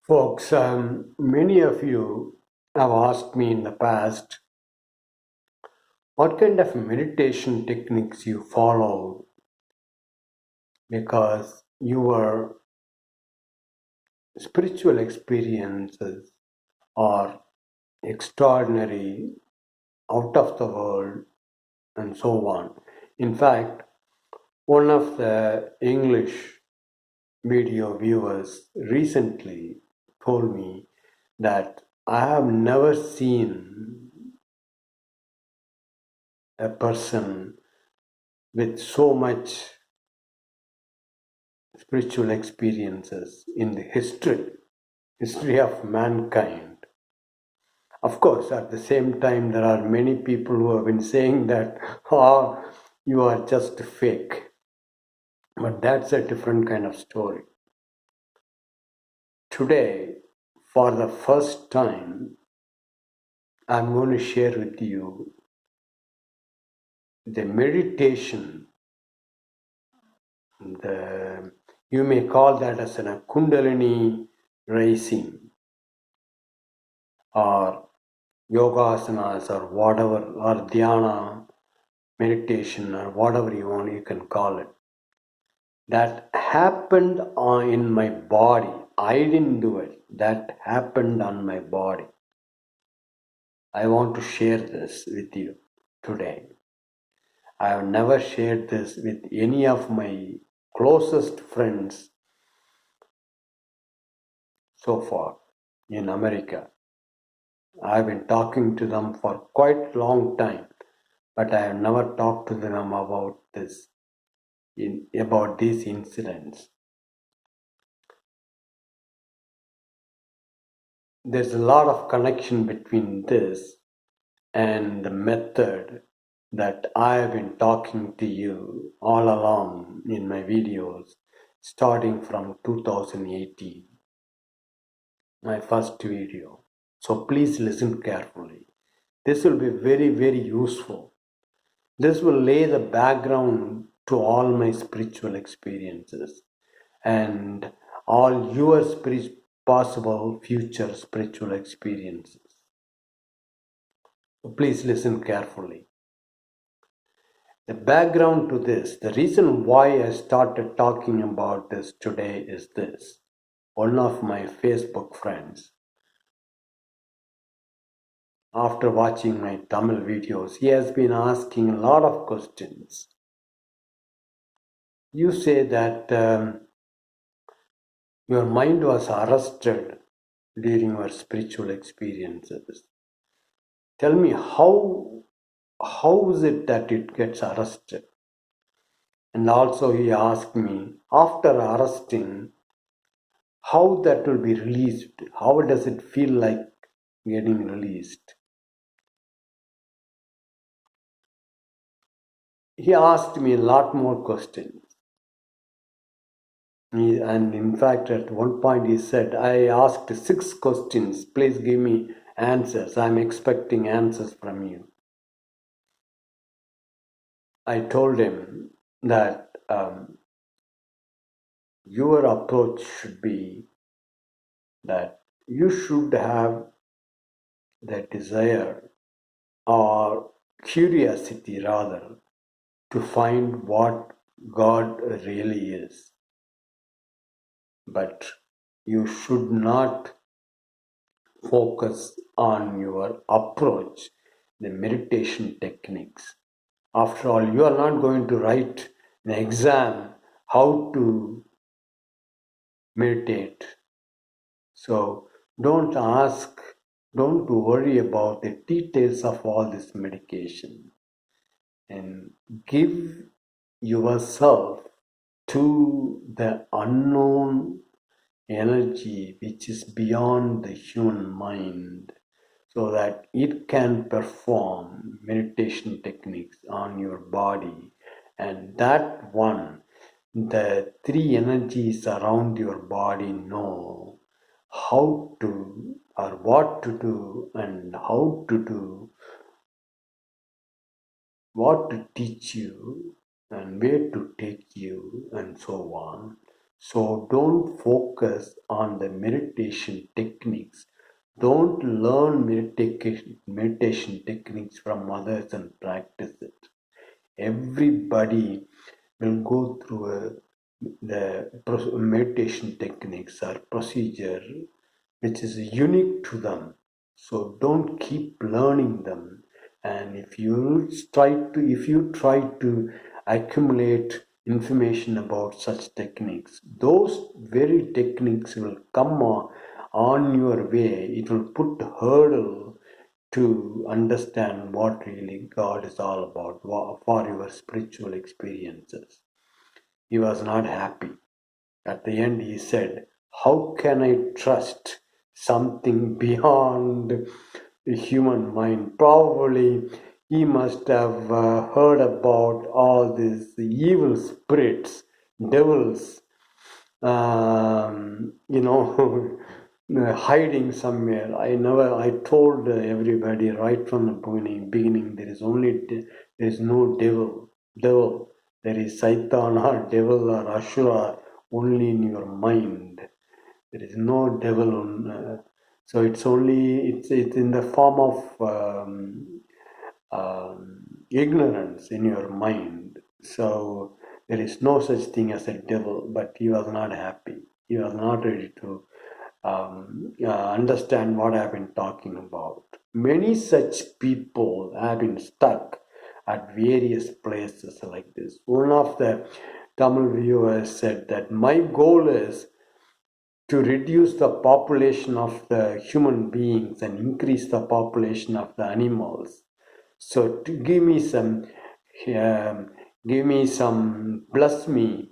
Folks, many of you have asked me in the past what kind of meditation techniques you follow because your spiritual experiences are extraordinary, out of the world, and so on. In fact, one of the English video viewers recently told me that I have never seen a person with so much spiritual experiences in the history of mankind. Of course, at the same time, there are many people who have been saying that, oh, you are just fake. But that's a different kind of story. Today, for the first time, I'm going to share with you the meditation. You may call that as a Kundalini rising or yoga asanas or whatever, or dhyana, meditation, or whatever you can call it. That happened in my body. I didn't do it. That happened on my body. I want to share this with you today. I have never shared this with any of my closest friends so far in America. I've been talking to them for quite a long time, but I have never talked to them about these incidents. There's a lot of connection between this and the method that I have been talking to you all along in my videos, starting from 2018, my first video. So please listen carefully. This will be very, very useful. This will lay the background to all my spiritual experiences and all your possible future spiritual experiences. So please listen carefully. The background to this, the reason why I started talking about this today is this. One of my Facebook friends, after watching my Tamil videos, he has been asking a lot of questions. You say that your mind was arrested during your spiritual experiences. Tell me how is it that it gets arrested? And also he asked me, after arresting, how that will be released? How does it feel like getting released? He asked me a lot more questions. And in fact, at one point he said, I asked 6 questions. Please give me answers. I'm expecting answers from you. I told him that your approach should be that you should have the desire or curiosity rather to find what God really is. But you should not focus on your approach, the meditation techniques. After all, you are not going to write an exam how to meditate. So don't worry about the details of all this medication, and give yourself to the unknown energy which is beyond the human mind so that it can perform meditation techniques on your body, and that one, the 3 energies around your body know how to or what to do and how to do, what to teach you and where to take you and so on. So don't focus on the meditation techniques. Don't learn meditation techniques from others and practice it. Everybody will go through the meditation techniques or procedure which is unique to them. So don't keep learning them. And if you try to accumulate information about such techniques, those very techniques will come on your way. It will put hurdle to understand what really God is all about for your spiritual experiences. He was not happy. At the end, he said, how can I trust something beyond the human mind? Probably he must have heard about all these evil spirits, devils, hiding somewhere. I told everybody right from the beginning, there is no devil. There is Satan or devil or Ashura only in your mind. There is no devil on. So it's in the form of ignorance in your mind. So there is no such thing as a devil, but he was not happy. He was not ready to understand what I've been talking about. Many such people have been stuck at various places like this. One of the Tamil viewers said that my goal is to reduce the population of the human beings and increase the population of the animals. So to um, bless me,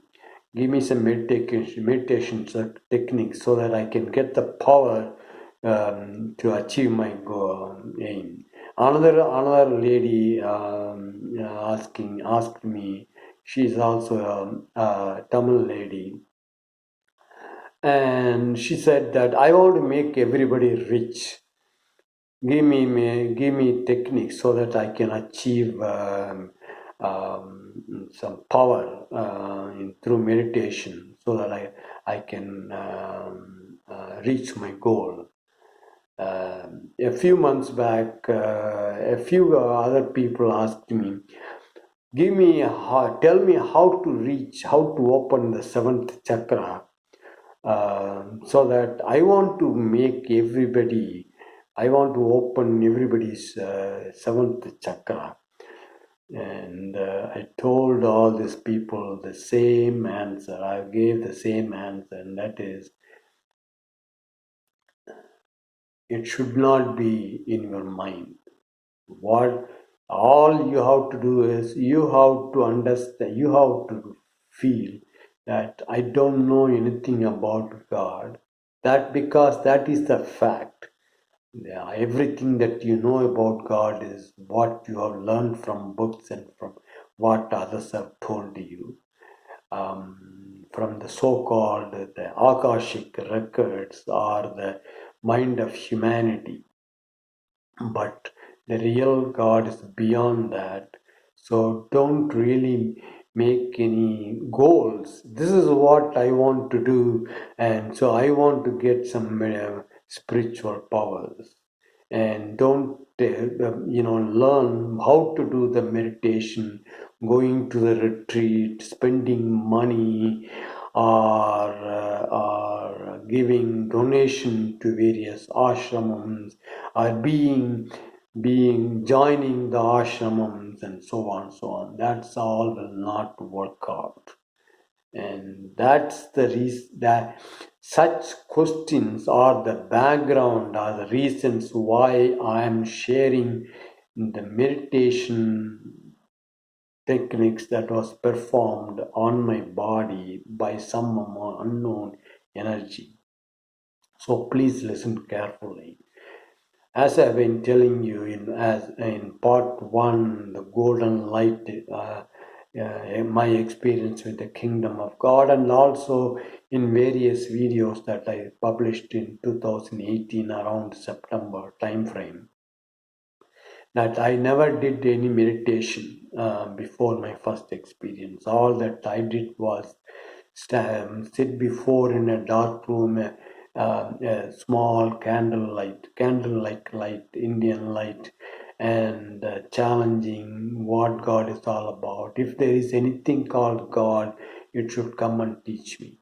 give me some meditation techniques so that I can get the power to achieve my aim. Another lady asked me. She's also a Tamil lady, and she said that I want to make everybody rich. Give me techniques so that I can achieve some power through meditation, so that I can reach my goal. A few months back, a few other people asked me, tell me how to open the seventh chakra, so that I want to open everybody's seventh chakra. And I told all these people the same answer. I gave the same answer, and that is, it should not be in your mind. What all you have to do is you have to understand, you have to feel that I don't know anything about God. That because that is the fact. Yeah, everything that you know about God is what you have learned from books and from what others have told you. From the so-called the Akashic records or the mind of humanity. But the real God is beyond that. So don't really make any goals. This is what I want to do, and so I want to get some spiritual powers. And don't learn how to do the meditation, going to the retreat, spending money, or giving donation to various ashrams, or being joining the ashrams, and so on, so on. That's all will not work out. And that's the reason that such questions are the background, are the reasons why I am sharing the meditation techniques that was performed on my body by some unknown energy. So please listen carefully. As I've been telling you in part one, the golden light, my experience with the kingdom of God, and also in various videos that I published in 2018 around September timeframe, that I never did any meditation before my first experience. All that I did was sit before in a dark room, a small candlelight light, Indian light, and challenging what God is all about. If there is anything called God, it should come and teach me.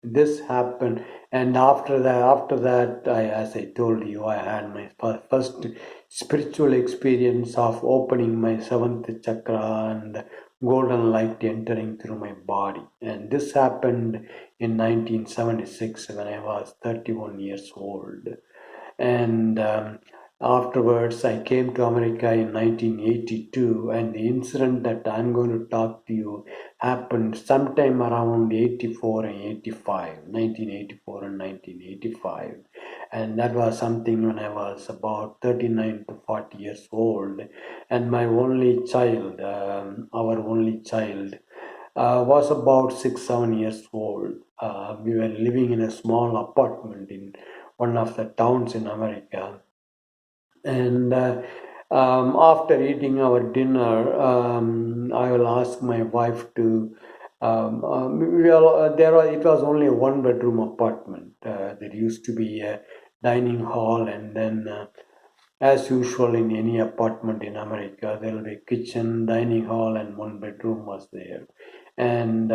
This happened, and after that, as I told you, I had my first spiritual experience of opening my seventh chakra and golden light entering through my body. And this happened in 1976 when I was 31 years old. And afterwards, I came to America in 1982, and the incident that I'm going to talk to you happened sometime around 84 and 85, 1984 and 1985. And that was something when I was about 39 to 40 years old. And my only child, our only child, was about 6, 7 years old. We were living in a small apartment in one of the towns in America. And after eating our dinner, I will ask my wife to. It was only a one-bedroom apartment. There used to be a dining hall, and then, as usual in any apartment in America, there will be kitchen, dining hall, and one bedroom was there. And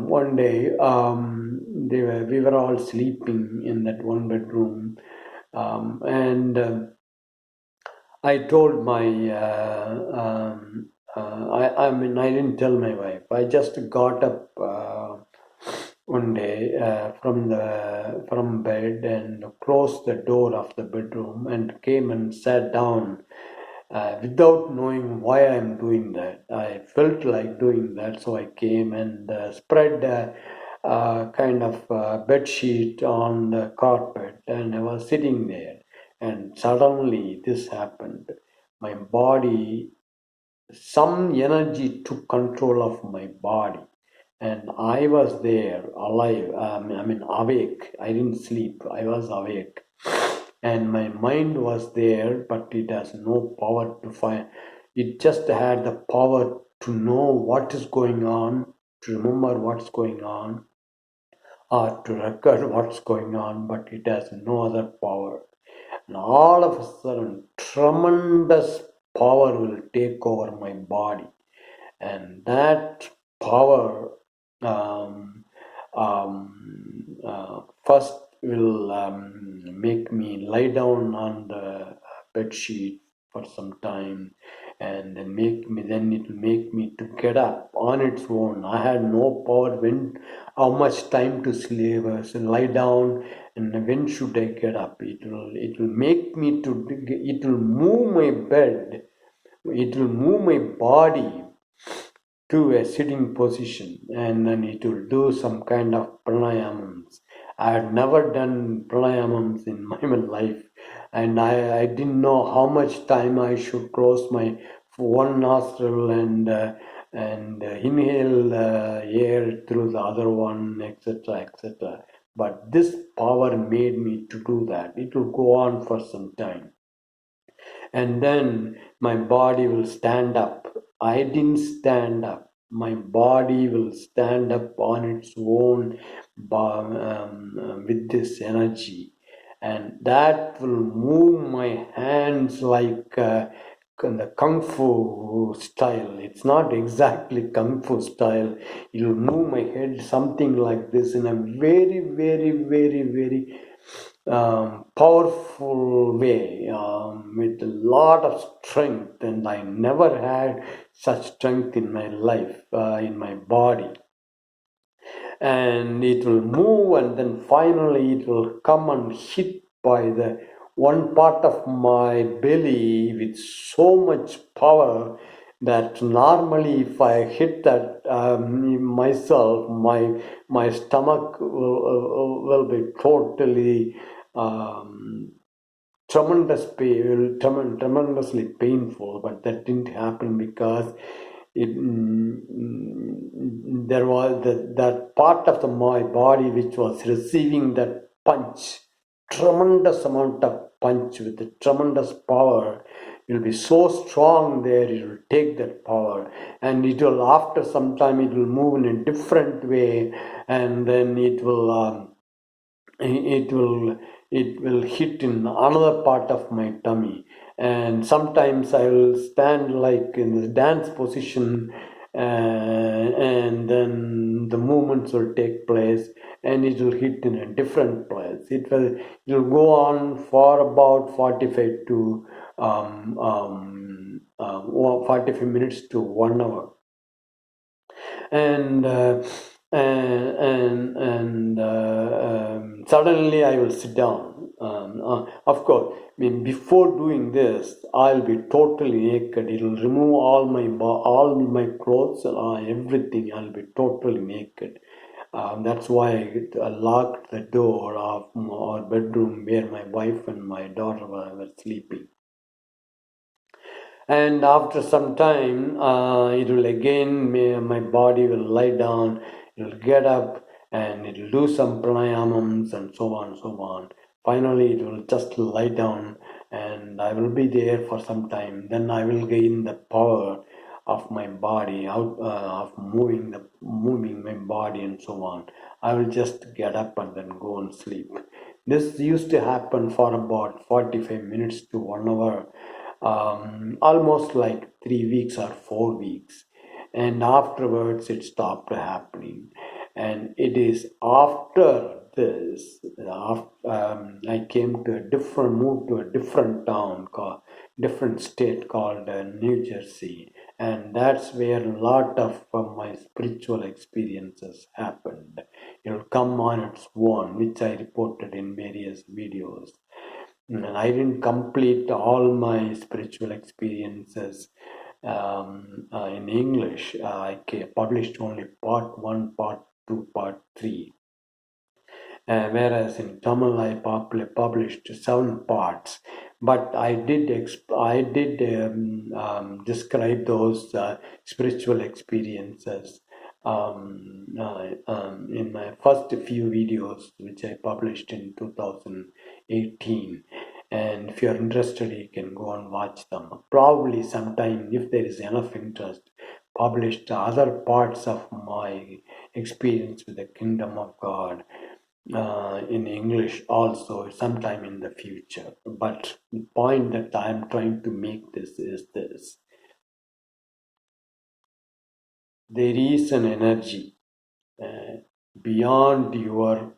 one day, we were all sleeping in that one bedroom, and I told my, I didn't tell my wife. I just got up one day from bed and closed the door of the bedroom and came and sat down without knowing why I'm doing that. I felt like doing that, so I came and spread a kind of bed sheet on the carpet, and I was sitting there. And suddenly this happened. My body, some energy took control of my body, and I was there alive. Awake. I didn't sleep. I was awake, and my mind was there, but it has no power to find. It just had the power to know what is going on, to remember what's going on, or to record what's going on, but it has no other power. And all of a sudden, tremendous power will take over my body, and that power first will make me lie down on the bed sheet for some time, and then it will make me to get up on its own. I had no power when, how much time to sleep, so lie down, and when should I get up. It will make me to, it will move my bed, it will move my body to a sitting position, and then it will do some kind of pranayamams. I had never done pranayamams in my life, and I didn't know how much time I should close my one nostril and inhale air through the other one, etc., etc. But this power made me to do that. It will go on for some time, and then my body will stand up. I didn't stand up. My body will stand up on its own with this energy, and that will move my hands like the kung fu style. It's not exactly kung fu style. It will move my head something like this in a very, very, very, very powerful way, with a lot of strength, and I never had such strength in my life, in my body. And it will move, and then finally it will come and hit by the one part of my belly with so much power that normally if I hit that myself, my stomach will be totally tremendously painful, but that didn't happen because there was that part of my body which was receiving that punch, tremendous amount of punch with the tremendous power. will be so strong there, it will take that power, and it will, after some time, it will move in a different way, and then it will it will hit in another part of my tummy. And sometimes I will stand like in the dance position, and then the movements will take place, and it will hit in a different place. It will go on for about 45 to 45 minutes to 1 hour. And suddenly I will sit down. Of course, I mean, before doing this, I'll be totally naked. It'll remove all my clothes, everything. I'll be totally naked. That's why I locked the door of our bedroom where my wife and my daughter were sleeping. And after some time, it will again, my body will lie down, it will get up, and it will do some pranayamams and so on and so on. Finally, it will just lie down, and I will be there for some time. Then I will gain the power of my body, out of moving my body and so on. I will just get up and then go and sleep. This used to happen for about 45 minutes to 1 hour, almost like 3 weeks or 4 weeks, and afterwards it stopped happening. And it is after this, I came to moved to a different town, different state called New Jersey, and that's where a lot of my spiritual experiences happened. It'll come on its own, which I reported in various videos. And I didn't complete all my spiritual experiences in English. I published only part 1, part 2, part 3. Whereas in Tamil I published 7 parts, but I did describe those spiritual experiences in my first few videos, which I published in 2018. And if you're interested, you can go and watch them. Probably sometime, if there is enough interest, published other parts of my experience with the kingdom of God in English also sometime in the future. But the point that I am trying to make this is this: there is an energy beyond your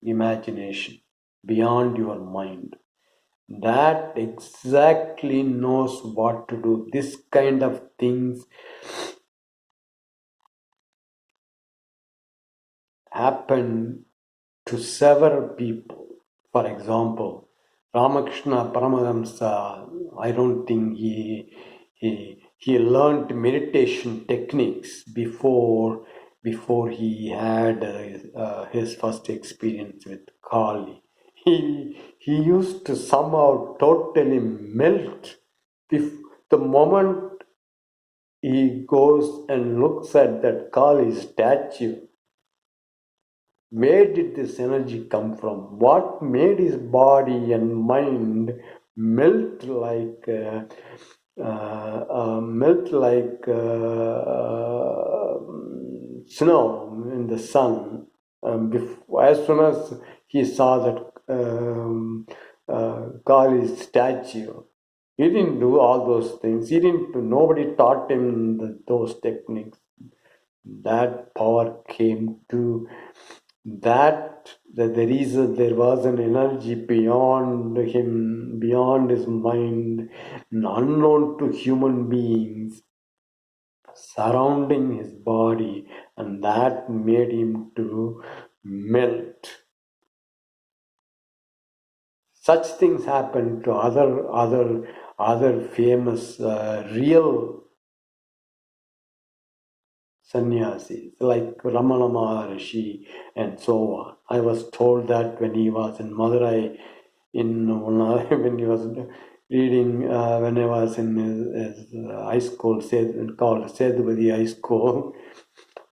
imagination, beyond your mind, that exactly knows what to do. This kind of things happen to several people. For example, Ramakrishna Paramahamsa, I don't think he learned meditation techniques before he had his first experience with Kali. He used to somehow totally melt if the moment he goes and looks at that Kali statue. Where did this energy come from? What made his body and mind melt like snow in the sun? As soon as he saw that Kali's statue, he didn't do all those things. He didn't. Nobody taught him those techniques. That power came to that there was an energy beyond him, beyond his mind, unknown to human beings, surrounding his body, and that made him to melt. Such things happen to other famous real sannyasis like Ramana Maharshi and so on. I was told that when he was in Madurai, when he was reading, when I was in his high school, called Sethupathi High School.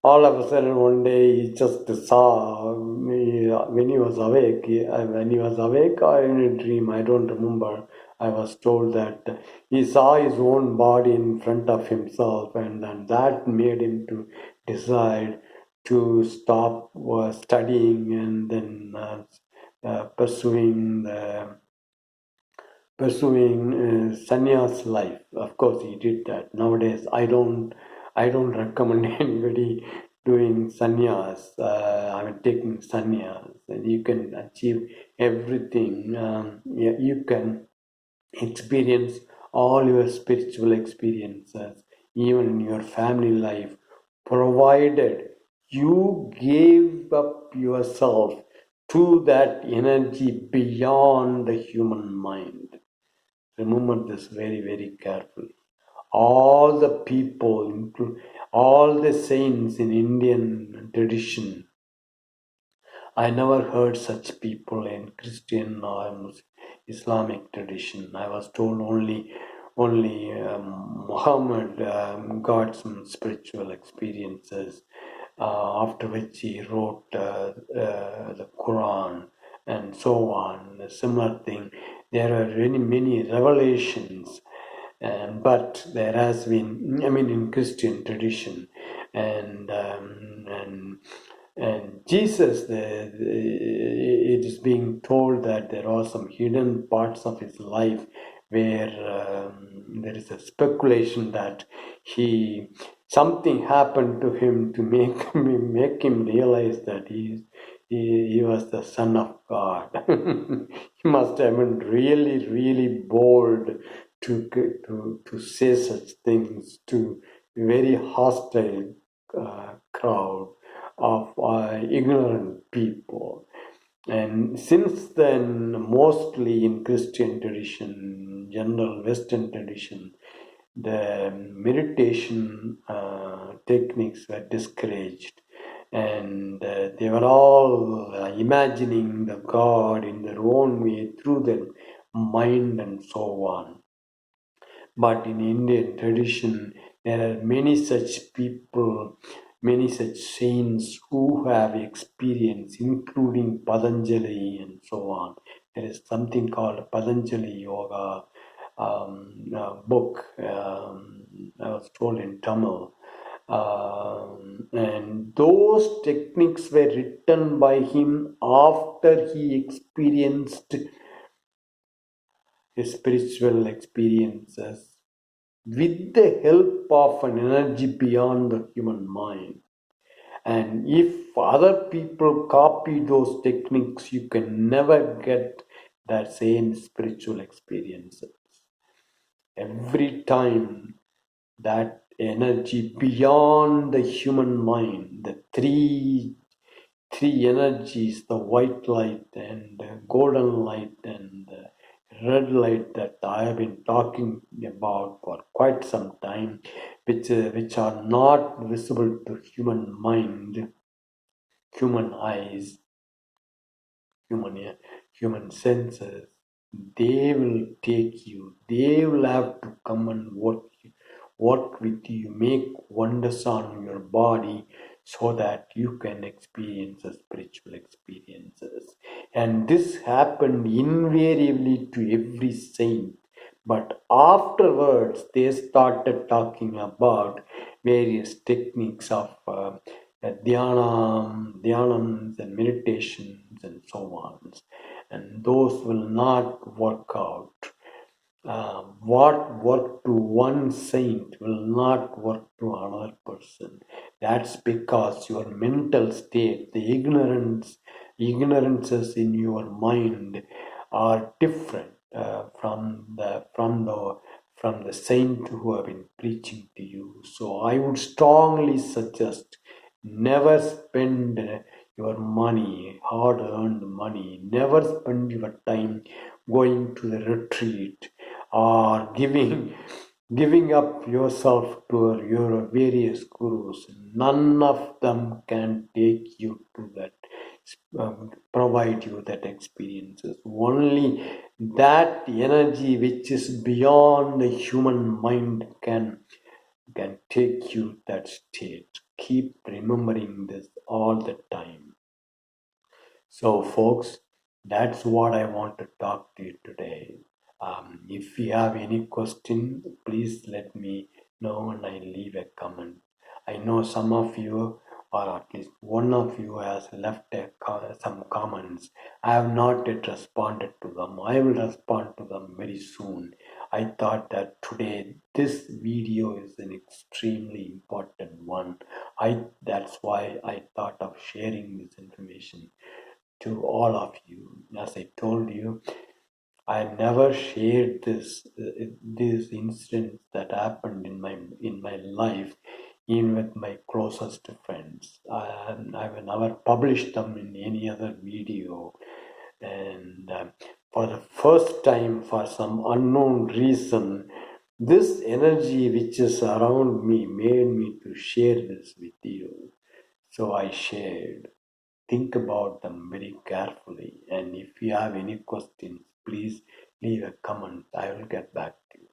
All of a sudden, one day he just saw me when he was awake. When he was awake or in a dream, I don't remember. I was told that he saw his own body in front of himself, and then that made him to decide to stop studying and then pursuing sannyas life. Of course, he did that. Nowadays, I don't recommend anybody doing sannyas. I mean, taking sannyas, and you can achieve everything. Yeah, you can experience all your spiritual experiences, even in your family life, provided you gave up yourself to that energy beyond the human mind. Remember this very, very carefully. All the people, all the saints in Indian tradition, I never heard such people in Christian or Islamic tradition. I was told only Muhammad got some spiritual experiences, after which he wrote the Quran and so on. A similar thing. There are many revelations, but there has been, I mean, in Christian tradition, and Jesus, it is being told that there are some hidden parts of his life where there is a speculation that he something happened to him to make him realize that he was the son of God. He must have been really, really bold to say such things to a very hostile crowd of ignorant people. And since then, mostly in Christian tradition, general Western tradition, the meditation techniques were discouraged, and they were all imagining the God in their own way through their mind and so on. But in Indian tradition, there are many such people, many such saints who have experience, including Patanjali and so on. There is something called Patanjali Yoga book. I was told in Tamil. And those techniques were written by him after he experienced his spiritual experiences with the help of an energy beyond the human mind. And if other people copy those techniques, you can never get that same spiritual experiences. Every time that energy beyond the human mind, the three energies, the white light and the golden light and the red light that I have been talking about for quite some time, which are not visible to human mind, human eyes, human senses. They will take you. They will have to come and work with you, make wonders on your body so that you can experience the spiritual experiences. And this happened invariably to every saint. But afterwards, they started talking about various techniques of dhyanams and meditations and so on. And those will not work out. What worked to one saint will not work to another person. That's because your mental state, the ignorances in your mind are different from the saint who have been preaching to you. So I would strongly suggest never spend your money, hard earned money, never spend your time going to the retreat or giving up yourself to your various gurus. None of them can take you to that, provide you that experiences. Only that energy which is beyond the human mind can take you that state. Keep remembering this all the time. So, folks, that's what I want to talk to you today. If you have any question, please let me know and I leave a comment. I know some of you, or at least one of you, has left some comments. I have not yet responded to them. I will respond to them very soon. I thought that today this video is an extremely important one. That's why I thought of sharing this information to all of you. As I told you, I never shared these incidents that happened in my life, even with my closest friends. I will never publish them in any other video. And for the first time, for some unknown reason, this energy which is around me made me to share this with you. So I shared. Think about them very carefully, and if you have any questions, please leave a comment. I will get back to you.